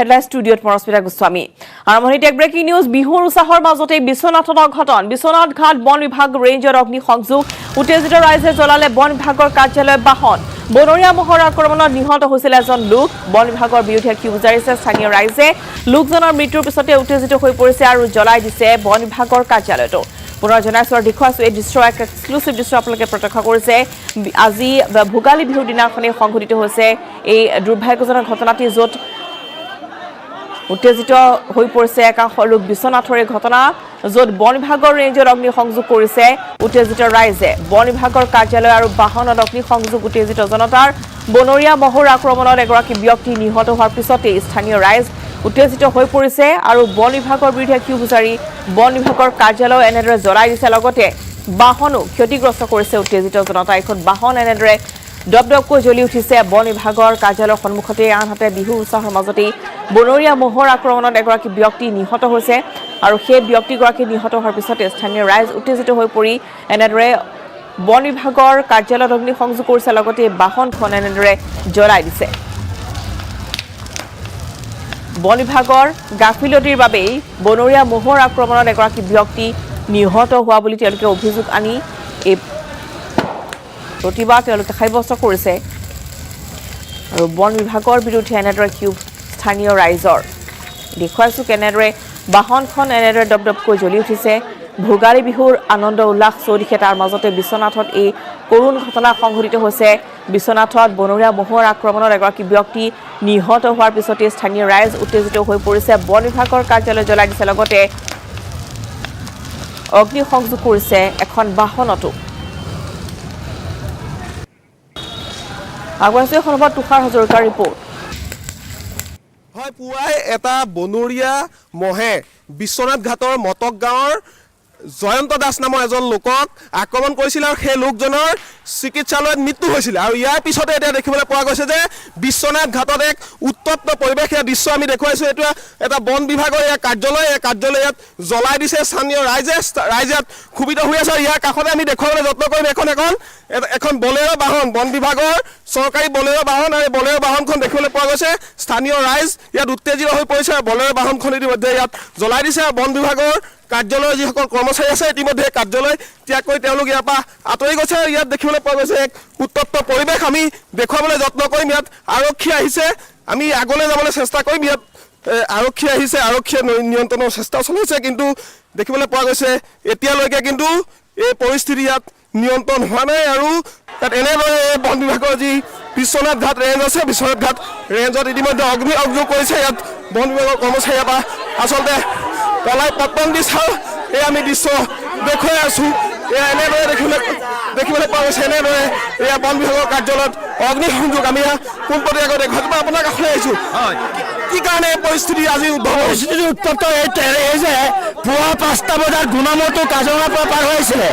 Headline ষ্টুডিঅ'ত মৰস্মিতা গোস্বামী আৰম্ভণিতে এক ব্ৰেকিং নিউজ বিহুৰ উৎসাহৰ মাজতে বিশ্বনাথত ঘটন বিশ্বনাথ ঘাট বন বিভাগ ৰেঞ্জৰ অগ্নি সংযোগ উত্তেজিত ৰাইজে জ্বলালে বন বিভাগৰ কাৰ্যালয় বাহন বনৰীয়া মহৰ আক্ৰমণত নিহত হৈছিল এজন লোক বন বিভাগৰ বিৰুদ্ধে কি উজাৰিছে স্থানীয় ৰাইজে লোকজনৰ মৃত্যুৰ পিছতে উত্তেজিত হৈ পৰিছে আৰু জ্বলাই দিছে বন বিভাগৰ কাৰ্যালয়টো পুনৰ জনাইছো আৰু দেখুৱাইছো এই দৃশ্য এক এক্সক্লুসিভ দৃশ্য আপোনালোকে প্ৰত্যক্ষ কৰিছে আজি ভোগালী বিহুৰ দিনাখনে সংঘটিত হৈছে এই দুৰ্ভাগ্যজনক ঘটনাটি য'ত উত্তেজিত হৈ পৰিছে একাংশ লোক বিশ্বনাথৰ ঘটনা য'ত বন বিভাগৰ ৰেঞ্জৰ অগ্নি সংযোগ কৰিছে উত্তেজিত ৰাইজে বন বিভাগৰ কাৰ্যালয় আৰু বাহনত অগ্নি সংযোগ উত্তেজিত জনতাৰ বনৰীয়া মহৰ আক্ৰমণত এগৰাকী ব্যক্তি নিহত হোৱাৰ পিছতে স্থানীয় ৰাইজ উত্তেজিত হৈ পৰিছে আৰু বন বিভাগৰ বিৰুদ্ধে কি উজাৰি বন বিভাগৰ কাৰ্যালয় এনেদৰে জ্বলাই দিছে লগতে বাহনো ক্ষতিগ্ৰস্ত কৰিছে উত্তেজিত জনতা এখন বাহন এনেদৰে দপদপকৈ জ্বলি উঠিছে বন বিভাগৰ কাৰ্যালয়ৰ সন্মুখতে আনহাতে বিহু উৎসৱৰ মাজতে বনৰীয়া মহৰ আক্ৰমণত এগৰাকী ব্যক্তি নিহত হৈছে আৰু সেই ব্যক্তিগৰাকী নিহত হোৱাৰ পিছতে স্থানীয় ৰাইজ উত্তেজিত হৈ পৰি এনেদৰে বন বিভাগৰ কাৰ্যালয়ত অগ্নি সংযোগ কৰিছে লগতে বাহনখন এনেদৰে জ্বলাই দিছে বন বিভাগৰ গাফিলতিৰ বাবেই বনৰীয়া মহৰ আক্ৰমণত এগৰাকী ব্যক্তি নিহত হোৱা বুলি তেওঁলোকে অভিযোগ আনি এই প্ৰতিবাদ তেওঁলোকে সাব্যস্ত কৰিছে আৰু বন বিভাগৰ বিৰুদ্ধে এনেদৰে কিউ স্থানীয় ৰাইজৰ দেখুৱাইছো কেনেদৰে বাহনখন এনেদৰে দপদপকৈ জ্বলি উঠিছে ভোগালী বিহুৰ আনন্দ উল্লাস চৌদিশে তাৰ মাজতে বিশ্বনাথত এই কৰুণ ঘটনা সংঘটিত হৈছে বিশ্বনাথত বনৰীয়া মহৰ আক্ৰমণত এগৰাকী ব্যক্তি নিহত হোৱাৰ পিছতে স্থানীয় ৰাইজ উত্তেজিত হৈ পৰিছে বন বিভাগৰ কাৰ্যালয় জ্বলাই দিছে লগতে অগ্নি সংযোগ কৰিছে এখন বাহনতো আগতে সনবত তুষাৰ হাজৰিকাৰ ৰিপৰ্ট হয় পুৱাই এটা বনৰীয়া মহে বিশ্বনাথ ঘাটৰ মটক গাঁৱৰ জয়ন্ত দাস নামৰ এজন লোকক আক্ৰমণ কৰিছিল আৰু সেই লোকজনৰ চিকিৎসালয়ত মৃত্যু হৈছিল আৰু ইয়াৰ পিছতে এতিয়া দেখিবলৈ পোৱা গৈছে যে বিশ্বনাথ ঘাটত এক উত্তপ্ত পৰিৱেশ ইয়াৰ দৃশ্য আমি দেখুৱাইছোঁ এইটো এটা বন বিভাগৰ এই কাৰ্যালয় ইয়াত জ্বলাই দিছে স্থানীয় ৰাইজে ইয়াত ক্ষোভিত হৈ আছে আৰু ইয়াৰ কাষতে আমি দেখুৱাবলৈ যত্ন কৰিম এখন বলেৰ' বাহন বন বিভাগৰ চৰকাৰী বলেৰ' বাহন আৰু বলেৰ' বাহনখন দেখিবলৈ পোৱা গৈছে স্থানীয় ৰাইজ ইয়াত উত্তেজিত হৈ পৰিছে আৰু বলেৰ' বাহনখন ইতিমধ্যে ইয়াত জ্বলাই দিছে আৰু বন বিভাগৰ কাৰ্যালয়ৰ যিসকল কৰ্মচাৰী আছে ইতিমধ্যে কাৰ্যালয় ত্যাগ কৰি তেওঁলোক ইয়াৰ পৰা আঁতৰি গৈছে আৰু ইয়াত দেখিবলৈ পোৱা গৈছে এক উত্তপ্ত পৰিৱেশ আমি দেখুৱাবলৈ যত্ন কৰিম ইয়াত আৰক্ষী আহিছে আমি আগলৈ যাবলৈ চেষ্টা কৰিম ইয়াত আৰক্ষী আহিছে আৰক্ষীয়ে নিয়ন্ত্ৰণৰ চেষ্টা চলাইছে কিন্তু দেখিবলৈ পোৱা গৈছে এতিয়ালৈকে কিন্তু এই পৰিস্থিতি ইয়াত নিয়ন্ত্ৰণ হোৱা নাই আৰু তাত এনেদৰে বন বিভাগৰ যি বিশ্বনাথ ঘাট ৰেঞ্জ আছে বিশ্বনাথ ঘাট ৰেঞ্জত ইতিমধ্যে অগ্নি সংযোগ কৰিছে ইয়াত বন বিভাগৰ কৰ্মচাৰী এটা আচলতে কলাই পতন দি চাওঁ এই আমি দৃশ্য দেখুৱাই আছোঁ এয়া এনেদৰে দেখিবলৈ পোৱা গৈছে এনেদৰে এয়া বন বিভাগৰ কাৰ্যালয়ত অগ্নি সংযোগ আমি পোনপটীয়াকৈ দেখুৱাইছোঁ মই আপোনাৰ কাষলৈ আহিছোঁ কি কাৰণে এই পৰিস্থিতি আজি পৰিস্থিতি উত্তপ্ত এই যে পুৱা 5টা বজাত গুণামতো কাজিৰঙাৰ পৰা পাৰ হৈছিলে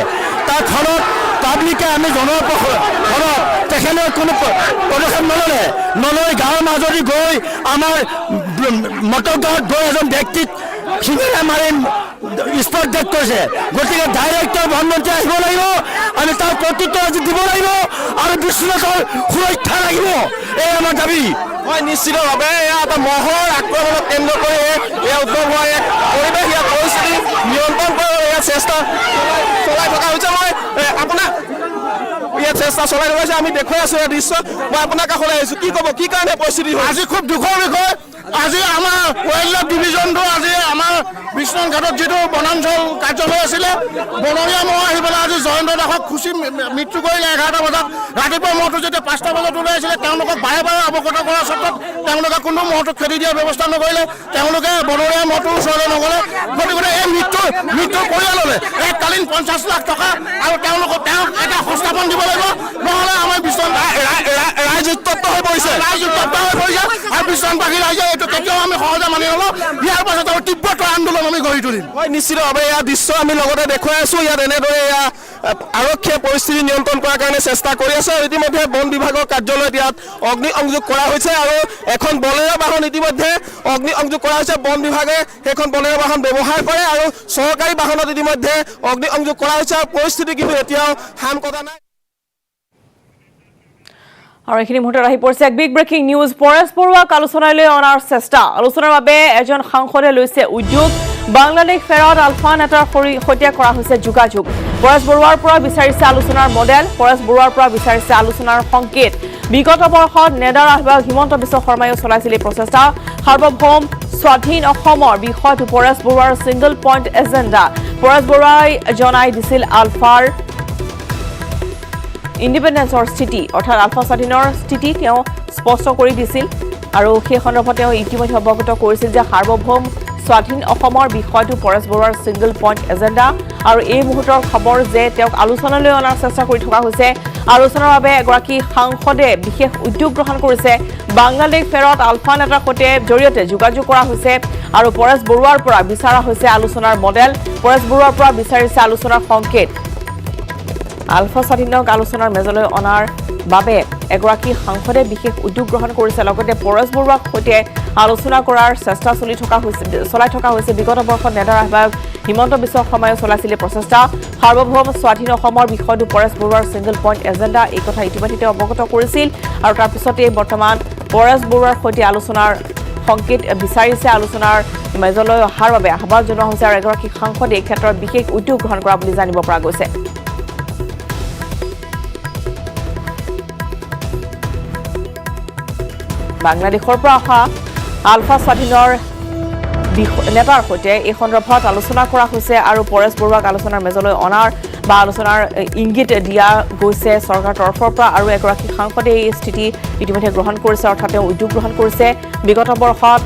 তাৰ ফলত পাব্লিকে আমি জনোৱাৰ ফলত তেখেতে কোনো পদক্ষেপ নলয় গাঁৱৰ মাজদি গৈ আমাৰ মটক গাঁৱত গৈ এজন ব্যক্তিক শিঙেৰে মাৰি স্পট ডেথ কৰিছে গতিকে ডাইৰেক্টৰ প্ৰধানমন্ত্ৰী আহিব লাগিব আমি তাৰ প্ৰত্যুত্তৰ আজি দিব লাগিব আৰু বিশ্বনাথৰ সুৰক্ষা লাগিব এই আমাৰ দাবী হয় নিশ্চিতভাৱে এয়া এটা মহৰ আক্ৰমণক কেন্দ্ৰ কৰি এয়া উদ্ভৱ হোৱা এক পৰিৱেশ ইয়াৰ পৰিস্থিতি নিয়ন্ত্ৰণ কৰিবলৈ এয়া চেষ্টা চলাই থকা হৈছে মই আপোনাক ইয়াত চেষ্টা চলাই থকা হৈছে আমি দেখুৱাই আছোঁ এই দৃশ্য মই আপোনাৰ কাষলৈ আহিছোঁ কি ক'ব কি কাৰণে পৰিস্থিতি আজি খুব দুখৰ বিষয় আজি আমাৰ ৱাইল্ড লাইফ ডিভিজনটো আজি আমাৰ বিশ্বনাথ ঘাটত যিটো বনাঞ্চল কাৰ্যালয় আছিলে বনৰীয়া মহ আহি পেলাই আজি জয়ন্ত দাসক খুচি মৃত্যু কৰিলে 11টা বজাত ৰাতিপুৱা মহটো যেতিয়া 5টা বজাত ওলাই আহিছিলে তেওঁলোকক বাৰে বাৰে অৱগত কৰাৰ স্বত্বত তেওঁলোকে কোনো মহটোক খেদি দিয়াৰ ব্যৱস্থা নকৰিলে তেওঁলোকে বনৰীয়া মহটোৰ ওচৰলৈ নগ'লে গতিকে এই মৃত্যুৰ পৰিয়াললৈ এককালীন 50 লাখ টকা আৰু তেওঁক এটা সংস্থাপন দিব লাগিব নহ'লে আমাৰ ৰাইজ উত্তপ্ত হৈ পৰিছে আৰু বিশ্বনাথবাসী ৰাইজে এইটো কেতিয়াও আমি সহজে মানি নলওঁ ইয়াৰ পাছত আৰু তীব্ৰতৰ আন্দোলন আমি গঢ়ি তুলিম হয় নিশ্চিতভাৱে এয়া দৃশ্য আমি লগতে দেখুৱাই আছোঁ ইয়াত এনেদৰে এয়া আৰক্ষীয়ে পৰিস্থিতি নিয়ন্ত্ৰণ কৰাৰ কাৰণে চেষ্টা কৰি আছে আৰু ইতিমধ্যে বন বিভাগৰ কাৰ্যালয়ত ইয়াত অগ্নি সংযোগ কৰা হৈছে আৰু এখন বলেৰ' বাহন ইতিমধ্যে অগ্নি সংযোগ কৰা হৈছে বন বিভাগে সেইখন বলেৰ' বাহন ব্যৱহাৰ কৰে আৰু চৰকাৰী বাহনত ইতিমধ্যে অগ্নি সংযোগ কৰা হৈছে আৰু পৰিস্থিতি কিন্তু এতিয়াও শাম কটা নাই আৰু এইখিনি মুহূৰ্তত আহি পৰিছে এক বিগ ব্ৰেকিং নিউজ পৰেশ বৰুৱাক আলোচনালৈ অনাৰ চেষ্টা আলোচনাৰ বাবে এজন সাংসদে লৈছে উদ্যোগ বাংলাদেশ ফেৰত আলফা নেতাৰ সৈতে কৰা হৈছে যোগাযোগ পৰেশ বৰুৱাৰ পৰা বিচাৰিছে আলোচনাৰ মডেল পৰেশ বৰুৱাৰ পৰা বিচাৰিছে আলোচনাৰ সংকেত বিগত বৰ্ষত নেডাৰ আহ্বায়ক হিমন্ত বিশ্ব শৰ্মায়ো চলাইছিল এই প্ৰচেষ্টা সাৰ্বভৌম স্বাধীন অসমৰ বিষয়টো পৰেশ বৰুৱাৰ সিংগল পইণ্ট এজেণ্ডা পৰেশ বৰুৱাই জনাই দিছিল আলফাৰ ইণ্ডিপেণ্ডেন্সৰ স্থিতি অৰ্থাৎ আলফা স্বাধীনৰ স্থিতি তেওঁ স্পষ্ট কৰি দিছিল আৰু সেই সন্দৰ্ভত তেওঁ ইতিমধ্যে অৱগত কৰিছিল যে সাৰ্বভৌম স্বাধীন অসমৰ বিষয়টো পৰেশ বৰুৱাৰ সিংগল পইণ্ট এজেণ্ডা আৰু এই মুহূৰ্তৰ খবৰ যে তেওঁক আলোচনালৈ অনাৰ চেষ্টা কৰি থকা হৈছে আলোচনাৰ বাবে এগৰাকী সাংসদে বিশেষ উদ্যোগ গ্ৰহণ কৰিছে বাংলাদেশ ফেৰত আলফা নেতাৰ সৈতে জৰিয়তে যোগাযোগ কৰা হৈছে আৰু পৰেশ বৰুৱাৰ পৰা বিচাৰা হৈছে আলোচনাৰ মডেল পৰেশ বৰুৱাৰ পৰা বিচাৰিছে আলোচনাৰ সংকেত আলফা স্বাধীনক আলোচনাৰ মেজলৈ অনাৰ বাবে এগৰাকী সাংসদে বিশেষ উদ্যোগ গ্ৰহণ কৰিছে লগতে পৰেশ বৰুৱাৰ সৈতে আলোচনা কৰাৰ চেষ্টা চলাই থকা হৈছে বিগত বৰ্ষত নেডাৰ আহ্বায়ক হিমন্ত বিশ্ব শৰ্মায়ো চলাইছিল প্ৰচেষ্টা সাৰ্বভৌম স্বাধীন অসমৰ বিষয়টো পৰেশ বৰুৱাৰ সিংগল পইণ্ট এজেণ্ডা এই কথা ইতিমধ্যে তেওঁ অৱগত কৰিছিল আৰু তাৰ পিছতে বৰ্তমান পৰেশ বৰুৱাৰ সৈতে আলোচনাৰ সংকেত বিচাৰিছে আলোচনাৰ মেজলৈ অহাৰ বাবে আহ্বান জনোৱা হৈছে আৰু এগৰাকী সাংসদে এই ক্ষেত্ৰত বিশেষ উদ্যোগ গ্ৰহণ কৰা বুলি জানিব পৰা গৈছে বাংলাদেশৰ পৰা অহা আলফা স্বাধীনৰ নেতাৰ সৈতে এই সন্দৰ্ভত আলোচনা কৰা হৈছে আৰু পৰেশ বৰুৱাক আলোচনাৰ মেজলৈ অনাৰ বা আলোচনাৰ ইংগিত দিয়া গৈছে চৰকাৰৰ তৰফৰ পৰা আৰু এগৰাকী সাংসদে এই স্থিতি ইতিমধ্যে গ্ৰহণ কৰিছে অৰ্থাৎ তেওঁ উদ্যোগ গ্ৰহণ কৰিছে বিগত বৰ্ষত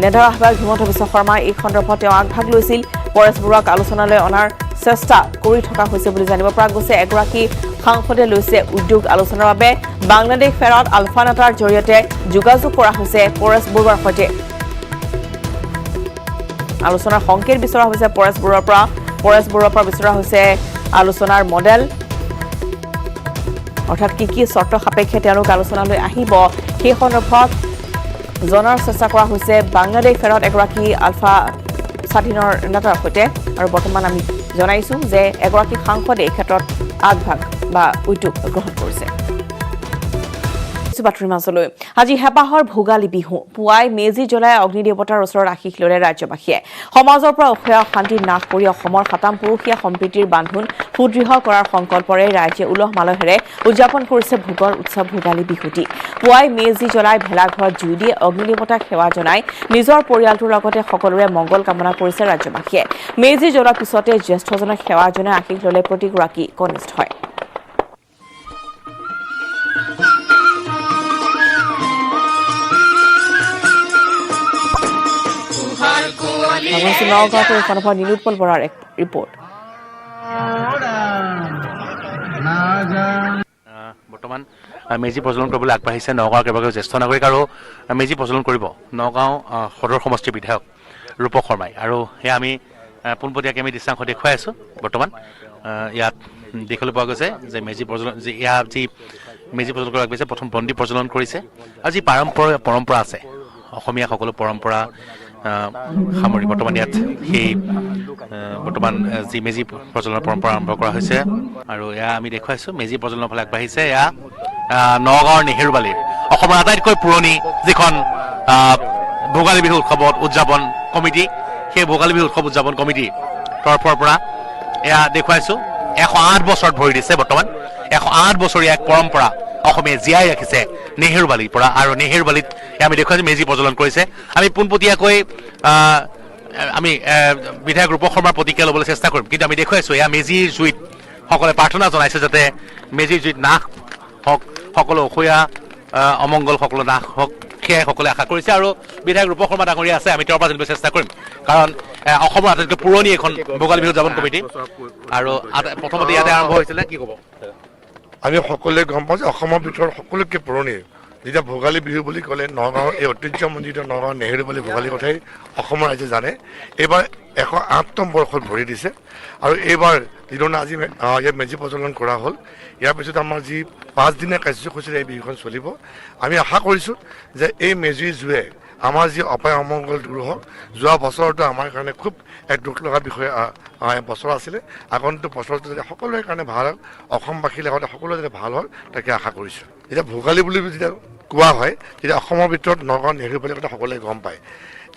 নেডাৰ আহ্বায়ক হিমন্ত বিশ্ব শৰ্মাই এই সন্দৰ্ভত তেওঁ আগভাগ লৈছিল পৰেশ বৰুৱাক আলোচনালৈ অনাৰ চেষ্টা কৰি থকা হৈছে বুলি জানিব পৰা গৈছে এগৰাকী সাংসদে লৈছে উদ্যোগ আলোচনাৰ বাবে বাংলাদেশ ফেৰত আলফা নেতাৰ জৰিয়তে যোগাযোগ কৰা হৈছে পৰেশ বৰুৱাৰ সৈতে আলোচনাৰ সংকেত বিচৰা হৈছে পৰেশ বৰুৱাৰ পৰা বিচৰা হৈছে আলোচনাৰ মডেল অৰ্থাৎ কি চৰ্ত সাপেক্ষে তেওঁলোক আলোচনালৈ আহিব সেই সন্দৰ্ভত জনাৰ চেষ্টা কৰা হৈছে বাংলাদেশ ফেৰত এগৰাকী আলফা স্বাধীনৰ নেতাৰ সৈতে আৰু বৰ্তমান আমি জনাইছো যে এগৰাকী সাংসদে এই ক্ষেত্ৰত আগভাগ বা উদ্যোগ গ্ৰহণ কৰিছে বাতৰিৰ মাজলৈ আজি হেঁপাহৰ ভোগালী বিহু পুৱাই মেজি জ্বলাই অগ্নি দেৱতাৰ ওচৰত আশীষ ল'লে ৰাজ্যবাসীয়ে সমাজৰ পৰা অসূয়া শান্তি নাশ কৰি অসমৰ সাতাম পুৰুষীয়া সম্প্ৰীতিৰ বান্ধোন সুদৃঢ় কৰাৰ সংকল্পৰে ৰাইজে উলহ মালহেৰে উদযাপন কৰিছে ভোগৰ উৎসৱ ভোগালী বিহুটি পুৱাই মেজি জ্বলাই ভেলাঘৰত জুই দিয়ে অগ্নি দেৱতাক সেৱা জনাই নিজৰ পৰিয়ালটোৰ লগতে সকলোৰে মংগল কামনা কৰিছে ৰাজ্যবাসীয়ে মেজি জ্বলোৱাৰ পিছতে জ্যেষ্ঠজনক সেৱা জনাই আশীষ ল'লে প্ৰতিগৰাকী কনিষ্ঠই নগাঁৱৰ এখন নীলোৎপল বৰাৰ এক ৰিপৰ্ট বৰ্তমান মেজি প্ৰজ্বলন কৰিবলৈ আগবাঢ়িছে নগাঁৱৰ কেইবাগৰাকীও জ্যেষ্ঠ নাগৰিক আৰু মেজি প্ৰজ্বলন কৰিব নগাঁও সদৰ সমষ্টিৰ বিধায়ক ৰূপক শৰ্মাই আৰু সেয়া আমি পোনপটীয়াকৈ আমি দৃশ্যাংশ দেখুৱাই আছোঁ বৰ্তমান ইয়াত দেখিবলৈ পোৱা গৈছে যে মেজি প্ৰজ্বলন যি মেজি প্ৰজ্বলন কৰিব আগবাঢ়িছে প্ৰথম বন্তি প্ৰজ্বলন কৰিছে আৰু যি পৰম্পৰা আছে অসমীয়া সকলো পৰম্পৰা সামৰি বৰ্তমান ইয়াত সেই বৰ্তমান যি মেজি প্ৰজ্বলনৰ পৰম্পৰা আৰম্ভ কৰা হৈছে আৰু এয়া আমি দেখুৱাইছোঁ মেজি প্ৰজ্বলনৰ ফালে আগবাঢ়িছে এয়া নগাঁৱৰ নেহেৰুবালিৰ অসমৰ আটাইতকৈ পুৰণি যিখন ভোগালী বিহু উৎসৱত উদযাপন কমিটি সেই ভোগালী বিহু উৎসৱ উদযাপন কমিটিৰ তৰফৰ পৰা এয়া দেখুৱাইছোঁ 108 বছৰত ভৰি দিছে বৰ্তমান 108 বছৰীয়া এক পৰম্পৰা অসমীয়া জীয়াই ৰাখিছে নেহেৰুবালিৰ পৰা আৰু নেহেৰুবালিত আমি দেখুৱাইছোঁ মেজি প্ৰজ্বলন কৰিছে আমি পোনপটীয়াকৈ আমি বিধায়ক ৰূপক শৰ্মাৰ প্ৰতিক্ৰিয়া ল'বলৈ চেষ্টা কৰিম কিন্তু আমি দেখুৱাইছোঁ এয়া মেজিৰ জুইত সকলোৱে প্ৰাৰ্থনা জনাইছে যাতে মেজিৰ জুইত নাশ হওক সকলো অসূয়া অমংগল সকলো নাশ হওক সেয়াই সকলোৱে আশা কৰিছে আৰু বিধায়ক ৰূপক শৰ্মা ডাঙৰীয়া আছে আমি তেওঁৰ পৰা জানিব চেষ্টা কৰিম কাৰণ অসমৰ আটাইতকৈ পুৰণি এখন ভোগালী বিহু উদযাপন কমিটি আৰু প্ৰথমতে ইয়াতে আৰম্ভ হৈছিলে কি ক'ব আমি সকলোৱে গম পাওঁ যে অসমৰ ভিতৰত সকলোতকৈ পুৰণি যেতিয়া ভোগালী বিহু বুলি ক'লে নগাঁৱৰ এই ঐতিহ্যমণ্ডিত নগাঁৱৰ নেহেৰুবালি ভোগালী কথাই অসমৰ ৰাইজে জানে এইবাৰ 108তম বৰ্ষত ভৰি দিছে আৰু এইবাৰ যিধৰণে আজি ইয়াত মেজি প্ৰজ্বলন কৰা হ'ল ইয়াৰ পিছত আমাৰ যি 5 দিনীয়া কাৰ্যসূচীৰে এই বিহুখন চলিব আমি আশা কৰিছোঁ যে এই মেজিৰ জুয়ে আমাৰ যি অপায় অমংগল দূৰ হওক। যোৱা বছৰটো আমাৰ কাৰণে খুব এক দুখ লগা বিষয় বছৰ আছিলে। আগন্তুক বছৰটো যাতে সকলোৰে কাৰণে ভাল হওক, অসমবাসীৰ লগতে সকলোৱে যাতে ভাল হওক তাকে আশা কৰিছোঁ। এতিয়া ভোগালী বুলি যেতিয়া কোৱা হয় তেতিয়া অসমৰ ভিতৰত নগাঁও নেহেৰুবালিৰ কথা সকলোৱে গম পায়।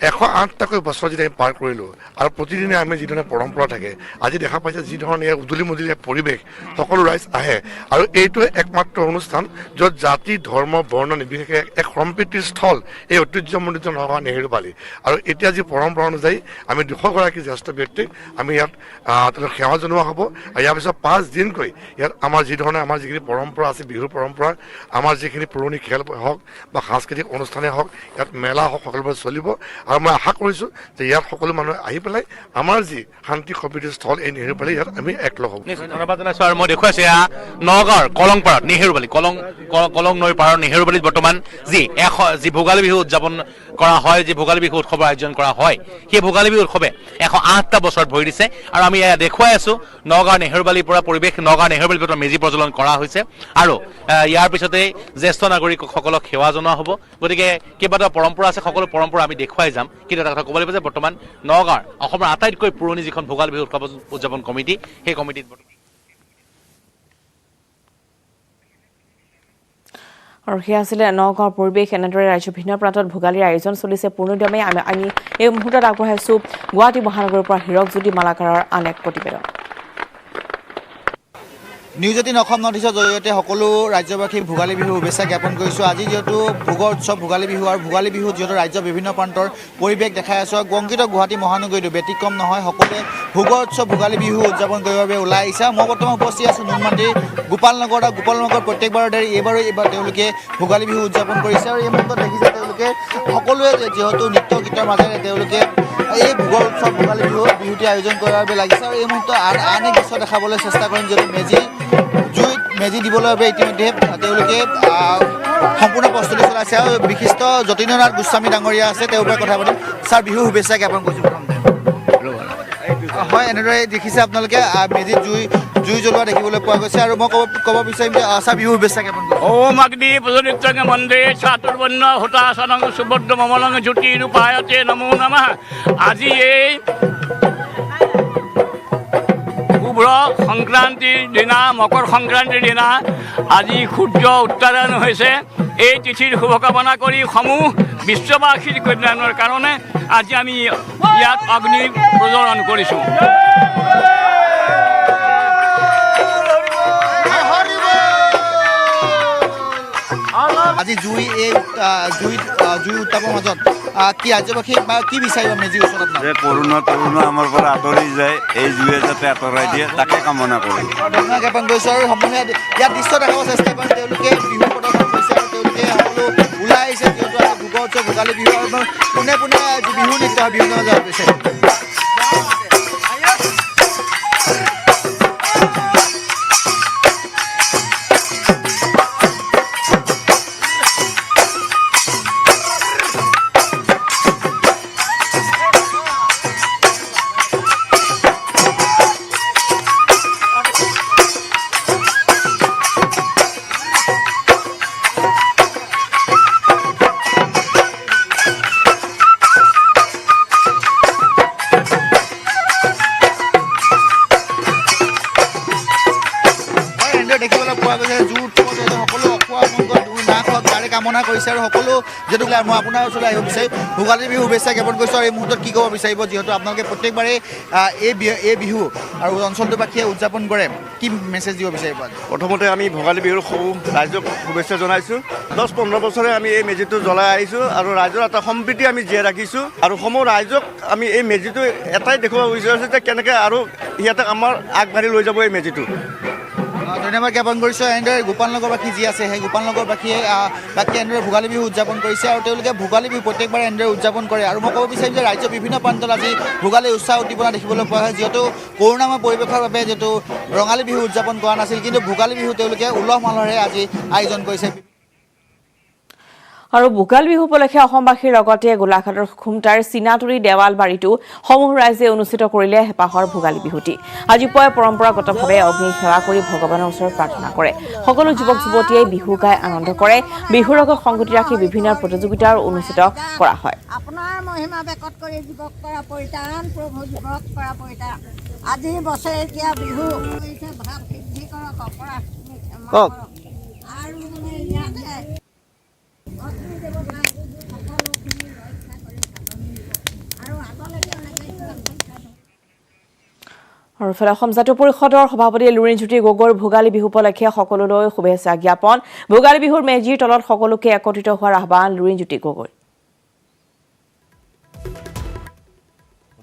108টাকৈ বছৰ যেতিয়া আমি পাৰ কৰিলোঁ আৰু প্ৰতিদিনে আমি যিধৰণে পৰম্পৰা থাকে, আজি দেখা পাইছে যিধৰণে উদুলি মুদুলি পৰিৱেশ, সকলো ৰাইজ আহে আৰু এইটোৱে একমাত্ৰ অনুষ্ঠান য'ত জাতি ধৰ্ম বৰ্ণ নিৰ্বিশেষে এক সম্প্ৰীতিৰ স্থল এই ঐতিহ্যমণ্ডিত নগাঁও নেহেৰুবালি। আৰু এতিয়া যি পৰম্পৰা অনুযায়ী আমি 200গৰাকী জ্যেষ্ঠ ব্যক্তিক আমি ইয়াত তেওঁলোক সেৱা জনোৱা হ'ব। আৰু ইয়াৰ পিছত 5 দিনকৈ ইয়াত আমাৰ যিধৰণে আমাৰ যিখিনি পৰম্পৰা আছে, বিহুৰ পৰম্পৰা, আমাৰ যিখিনি পুৰণি খেল হওক বা সাংস্কৃতিক অনুষ্ঠানে হওক, ইয়াত মেলা হওক, সকলোবোৰ চলিব। আৰু মই আশা কৰিছোঁ যে ইয়াত সকলো মানুহে আহি পেলাই আমাৰ যি শান্তি সম্প্ৰীতিৰ স্থল এই নেহেৰুবালি ইয়াত আমি একলগ হ'ব। ধন্যবাদ জনাইছোঁ। আৰু মই দেখুৱাইছোঁ এয়া নগাঁৱৰ কলংপাৰত নেহেৰুবালি, কলং নৈৰ পাৰৰ নেহেৰুবালিত বৰ্তমান যি ভোগালী বিহু উদযাপন কৰা হয়, যি ভোগালী বিহু উৎসৱৰ আয়োজন কৰা হয়, সেই ভোগালী বিহু উৎসৱে 108টা বছৰত ভৰি দিছে। আৰু আমি এয়া দেখুৱাই আছোঁ নগাঁৱৰ নেহেৰুবালিৰ পৰা পৰিৱেশ, নগাঁৱৰ নেহেৰুবালিৰ পৰা মেজি প্ৰজ্বলন কৰা হৈছে আৰু ইয়াৰ পিছতেই জ্যেষ্ঠ নাগৰিকসকলক সেৱা জনোৱা হ'ব। গতিকে কেইবাটাও পৰম্পৰা আছে, সকলো পৰম্পৰা আমি দেখুৱাই যাম। কিন্তু এটা কথা ক'ব লাগিব যে বৰ্তমান নগাঁৱৰ অসমৰ আটাইতকৈ পুৰণি যিখন ভোগালী বিহু উৎসৱ উদযাপন কমিটি, সেই কমিটিত আৰু সেয়া আছিলে নগাঁৱৰ পৰিৱেশ। এনেদৰে ৰাজ্যৰ ভিন্ন প্ৰান্তত ভোগালীৰ আয়োজন চলিছে পূৰ্ণোদ্যমে। আমি এই মুহূৰ্তত আগবঢ়াইছোঁ গুৱাহাটী মহানগৰৰ পৰা হীৰকজ্যোতি মালাকাৰৰ আন এক প্ৰতিবেদন। নিউজ 18 অসম নৰ্থ ইষ্টৰ জৰিয়তে সকলো ৰাজ্যবাসীক ভোগালী বিহু শুভেচ্ছা জ্ঞাপন কৰিছোঁ। আজি যিহেতু ভোগৰ উৎসৱ ভোগালী বিহু আৰু ভোগালী বিহুত যিহেতু ৰাজ্যৰ বিভিন্ন প্ৰান্তৰ পৰিৱেশ দেখাই আছোঁ আৰু গংকিত গুৱাহাটী মহানগৰীটো ব্যতিক্ৰম নহয়। সকলোৱে ভোগৰ উৎসৱ ভোগালী বিহু উদযাপন কৰিবৰ বাবে ওলাই আহিছে। মই বৰ্তমান উপস্থিত আছোঁ নুনমাটিৰ গোপালনগৰ। গোপালনগৰ প্ৰত্যেকবাৰৰ দৰে এইবাৰ তেওঁলোকে ভোগালী বিহু উদযাপন কৰিছে আৰু এই মুহূৰ্তত দেখিছে তেওঁলোকে সকলোৱে যিহেতু নৃত্য গীতৰ মাজেৰে তেওঁলোকে এই ভোগৰ উৎসৱ ভোগালী বিহুটি আয়োজন কৰাৰ বাবে লাগিছে। আৰু এই মুহূৰ্তত আন এক দৃশ্য দেখাবলৈ চেষ্টা কৰিম, যিহেতু মেজি দিবলৈ বাবে ইতিমধ্যে তেওঁলোকে সম্পূৰ্ণ প্ৰস্তুতি চলাইছে। আৰু বিশিষ্ট যতীন্দ্ৰনাথ গোস্বামী ডাঙৰীয়া আছে, তেওঁৰ পৰা কথা পাতিম। ছাৰ, বিহু শুভেচ্ছা জ্ঞাপন কৰিছোঁ প্ৰথমতে। হয়, এনেদৰে দেখিছে আপোনালোকে মেজিত জুই জ্বলোৱা দেখিবলৈ পোৱা গৈছে। আৰু মই ক'ব বিচাৰিম যে ছাৰ, বিহু শুভেচ্ছা জ্ঞাপন কৰিছোঁ। ওম অগ্নি প্ৰজ্বলিতং মন্দিৰে চাতুৰ্বৰ্ণ হুতাসনং সুভদ্ৰ মমলং জ্যোতি ৰূপায়তে নমো নমঃ। আজি এই শুভ্ৰ সংক্ৰান্তিৰ দিনা, মকৰ সংক্ৰান্তিৰ দিনা আজি সূৰ্য উত্তৰায়ণ হৈছে। এই তিথিৰ শুভকামনা কৰি সমূহ বিশ্ববাসীৰ কল্যাণৰ কাৰণে আজি আমি ইয়াত অগ্নি প্ৰজ্বলন কৰিছোঁ। আজি জুই উত্তাপৰ মাজত কি ৰাজ্যবাসী বা কি বিচাৰিব মেজিৰ ওচৰত আপোনাৰ? যে কৰোণা আমাৰ পৰা আঁতৰি যায়, এই জুয়ে যাতে আঁতৰাই দিয়ে তাকে কামনা কৰোঁ। ধন্যবাদ জ্ঞাপন কৰিছোঁ। আৰু সমূহে ইয়াত দৃশ্য দেখাব চেষ্টা কৰে, তেওঁলোকে বিহু প্ৰদৰ্শন কৰিছে আৰু তেওঁলোকে সকলো ওলাই আহিছে। যিহেতু আজি ভোগৰ উৎসৱ ভোগালী বিহু আৰু পোনে পোনে বিহু নৃত্য বিহু নাম হৈছে। দেখিবলৈ পোৱা গৈছে জুই উৎসৱত সকলো অখোৱা মংগল নাশ হওক তাৰে কামনা কৰিছে। আৰু সকলো যিহেতু মই আপোনাৰ ওচৰলৈ আহিব বিচাৰিম, ভোগালী বিহু শুভেচ্ছা জ্ঞাপন কৰিছোঁ। আৰু এই মুহূৰ্তত কি ক'ব বিচাৰিব, যিহেতু আপোনালোকে প্ৰত্যেকবাৰে এই বিহু আৰু অঞ্চলটোবাসীয়ে উদযাপন কৰে, কি মেছেজ দিব বিচাৰিব? প্ৰথমতে আমি ভোগালী বিহুৰ ৰাইজক শুভেচ্ছা জনাইছোঁ। 10-15 বছৰে আমি এই মেজিটো জ্বলাই আহিছোঁ আৰু ৰাইজৰ এটা সম্প্ৰীতি আমি জীয়াই ৰাখিছোঁ। আৰু সমূহ ৰাইজক আমি এই মেজিটো এটাই দেখুৱাব বিচাৰিছোঁ যে কেনেকৈ আৰু সিহঁতে আমাৰ আগবাঢ়ি লৈ যাব এই মেজিটো। ধন্যবাদ জ্ঞাপন কৰিছোঁ। এনেদৰে গোপালনগৰবাসী যি আছে সেই গোপালনগৰবাসীয়ে এনেদৰে ভোগালী বিহু উদযাপন কৰিছে আৰু তেওঁলোকে ভোগালী বিহু প্ৰত্যেকবাৰে এনেদৰে উদযাপন কৰে। আৰু মই ক'ব বিচাৰিম যে ৰাজ্যৰ বিভিন্ন প্ৰান্তত আজি ভোগালী উৎসাহ উদ্দীপনা দেখিবলৈ পোৱা হয়। যিহেতু কৰোণাময় পৰিৱেশৰ বাবে যিহেতু ৰঙালী বিহু উদযাপন কৰা নাছিল, কিন্তু ভোগালী বিহু তেওঁলোকে উলহ মালহেৰে আজি আয়োজন কৰিছে। আৰু ভোগালী বিহু উপলক্ষে অসমবাসীৰ লগতে গোলাঘাটৰ খুমটাৰ চিনাতুৰি দেৱাল বাৰীটো সমূহ ৰাইজে অনুষ্ঠিত কৰিলে হেঁপাহৰ ভোগালী বিহুটি আজি পুৱাই পৰম্পৰাগতভাৱে অগ্নি সেৱা কৰি ভগৱানৰ ওচৰত প্ৰাৰ্থনা কৰে সকলো যুৱক যুৱতীয়ে বিহু গাই আনন্দ কৰে বিহুৰ লগত সংগতি ৰাখি বিভিন্ন প্ৰতিযোগিতাৰ অনুষ্ঠিত কৰা হয় আপোনাৰ মহিমা বেকত কৰি যুৱক কৰা পৰিতান প্ৰভু যুৱক কৰা পৰিতান আজি বছৰেকীয়া বিহু কৰিছে ভাৱ সিদ্ধি কৰক অপৰাধ কওক আৰু মানে ইয়াতে অগ্নি দেৱতা সকলোখিনি ৰক্ষা কৰি আৰু আগলৈকে আৰু ফলে অসম জাতীয় পৰিষদৰ সভাপতি লুৰিণজ্যোতি গগৈৰ ভোগালী বিহু উপলক্ষে সকলোলৈ শুভেচ্ছা জ্ঞাপন ভোগালী বিহুৰ মেজিৰ তলত সকলোকে একত্ৰিত হোৱাৰ আহ্বান লুৰিণজ্যোতি গগৈ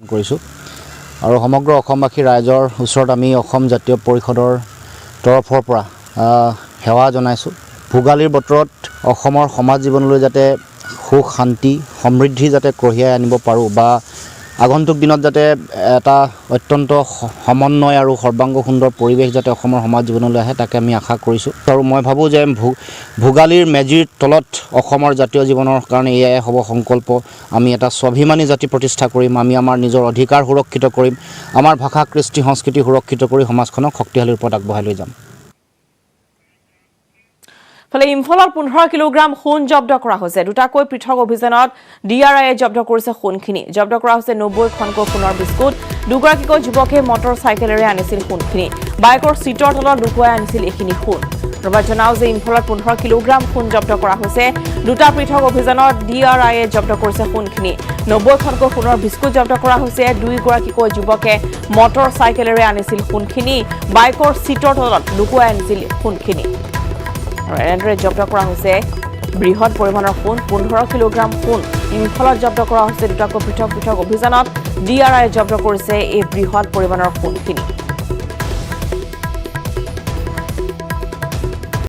কৰিছোঁ আৰু সমগ্ৰ অসমবাসী ৰাইজৰ ওচৰত আমি অসম জাতীয় পৰিষদৰ তৰফৰ পৰা সেৱা জনাইছোঁ ভোগালীৰ বতৰত অসমৰ সমাজ জীৱনলৈ যাতে সুখ শান্তি সমৃদ্ধি যাতে কঢ়িয়াই আনিব পাৰোঁ বা আগন্তুক দিনত যাতে এটা অত্যন্ত সমন্বয় আৰু সৰ্বাংগ সুন্দৰ পৰিৱেশ যাতে অসমৰ সমাজ জীৱনলৈ আহে তাকে আমি আশা কৰিছোঁ আৰু মই ভাবোঁ যে ভোগালীৰ মেজিৰ তলত অসমৰ জাতীয় জীৱনৰ কাৰণে এয়াই হ'ব সংকল্প আমি এটা স্বাভিমানী জাতি প্ৰতিষ্ঠা কৰিম আমি আমাৰ নিজৰ অধিকাৰ সুৰক্ষিত কৰিম আমাৰ ভাষা কৃষ্টি সংস্কৃতি সুৰক্ষিত কৰি সমাজখনক শক্তিশালী ৰূপত আগবঢ়াই লৈ যাম ফলে ইম্ফলত 15 কিলোগ্ৰাম সোণ জব্দ কৰা হৈছে দুটাকৈ পৃথক অভিযানত ডিআৰআইয়ে জব্দ কৰিছে সোণখিনি জব্দ কৰা হৈছে 90খনকৈ সোণৰ বিস্কুট দুগৰাকীকৈ যুৱকে মটৰ চাইকেলেৰে আনিছিল সোণখিনি বাইকৰ সিটৰ তলত লুকুৱাই আনিছিল এইখিনি সোণ ৰবা জনাও যে ইম্ফলত 15 কিলোগ্ৰাম সোণ জব্দ কৰা হৈছে দুটা পৃথক অভিযানত ডিআৰআইয়ে জব্দ কৰিছে সোণখিনি 90খনকৈ সোণৰ বিস্কুট জব্দ কৰা হৈছে দুইগৰাকীকৈ যুৱকে মটৰ চাইকেলেৰে আনিছিল সোণখিনি বাইকৰ সিটৰ তলত লুকুৱাই আনিছিল সোণখিনি আৰু এনেদৰে জব্দ কৰা হৈছে বৃহৎ পৰিমাণৰ সোণ 15 কিলোগ্ৰাম সোণ ইম্ফলত জব্দ কৰা হৈছে দুটাকৈ পৃথক পৃথক অভিযানত ডিআৰআইয়ে জব্দ কৰিছে এই বৃহৎ পৰিমাণৰ সোণখিনি